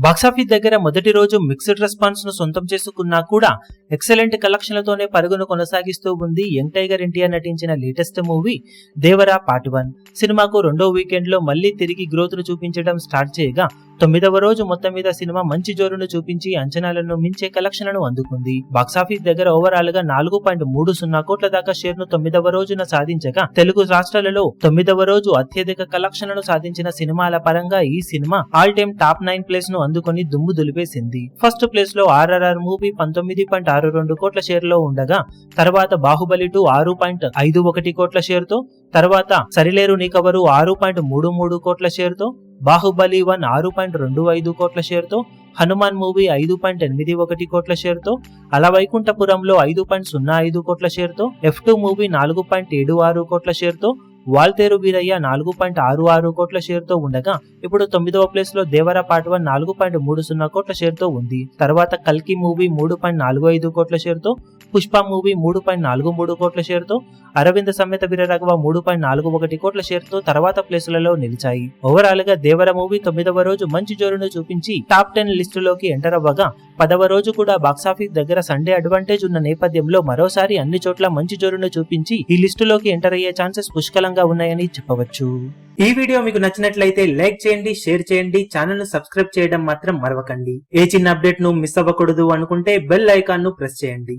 Box office దగ్గర మొదటి రోజు మిక్స్డ్ రెస్పాన్స్ ను సొంతం చేసుకున్నా కూడా ఎక్సలెంట్ కలెక్షన్లతోనే పరుగును కొనసాగిస్తూ ఉంది యంగ్ టైగర్ ఎన్టీఆర్ నటించిన లేటెస్ట్ మూవీ దేవరా పార్ట్ 1. సినిమాకు రెండో వీకెండ్ లో మళ్లీ తిరిగి గ్రోత్ ను చూపించడం స్టార్ట్ చేయగా 9వ రోజు మొత్తం మీద సినిమా మంచి జోరును చూపించి అంచనాలను మించే కలెక్షన్లను అందుకుంది. బాక్సాఫీస్ దగ్గర ఓవరాల్ గా 4.30 కోట్ల దాకా షేర్ ను 9వ రోజున సాధించగా తెలుగు రాష్ట్రాలలో 9వ రోజు అత్యధిక కలెక్షన్లను సాధించిన సినిమాల పరంగా ఈ cinema all time top 9 place ను అందుకొని దుమ్ము దులిపేసింది. ఫస్ట్ ప్లేస్ లో RRR మూవీ 19.62 కోట్ల షేర్ లో ఉండగా తర్వాత బాహుబలి 2 6.51 కోట్ల షేర్ తో, తర్వాత సరిలేరు నీకెవరు 6.33 కోట్ల షేర్ తో, బాహుబలి 1 6.25 కోట్ల షేర్ తో, హనుమాన్ మూవీ 5.81 కోట్ల షేర్ తో, అలవైకుంఠపురంలో 5.05 కోట్ల షేర్ తో, F2 మూవీ 4.76 కోట్ల షేర్ తో, వాల్తేరు వీరయ్య 4.66 కోట్ల షేర్ తో ఉండగా ఇప్పుడు 9వ ప్లేస్ లో దేవరా పార్ట్ 1 4.30 కోట్ల షేర్ తో ఉంది. తర్వాత కల్కి మూవీ 3.45 కోట్ల షేర్ తో, పుష్ప మూవీ 3.43 కోట్ల షేర్ తో, అరవింద సమేత వీరరాఘవ 3.41 కోట్ల షేర్ తో తర్వాత ప్లేసులలో నిలిచాయి. ఓవరాల్ గా దేవరా మూవీ 9వ రోజు మంచి జోరును చూపించి టాప్ 10 లిస్టులోకి ఎంటర్ అవ్వగా 10వ రోజు కూడా బాక్సాఫీస్ దగ్గర సండే అడ్వాంటేజ్ ఉన్న నేపథ్యంలో మరోసారి అన్ని చోట్ల మంచి జోరును చూపించి ఈ లిస్టులోకి ఎంటర్ అయ్యే ఛాన్సెస్ పుష్కలంగా ఉన్నాయని చెప్పవచ్చు. ఈ వీడియో మీకు నచ్చినట్లయితే లైక్ చేయండి, షేర్ చేయండి, ఛానల్ ను సబ్స్క్రైబ్ చేయడం మాత్రం మరవకండి. ఏ చిన్న అప్డేట్ ను మిస్ అవ్వకూడదు అనుకుంటే బెల్ ఐకాన్ ను ప్రెస్ చేయండి.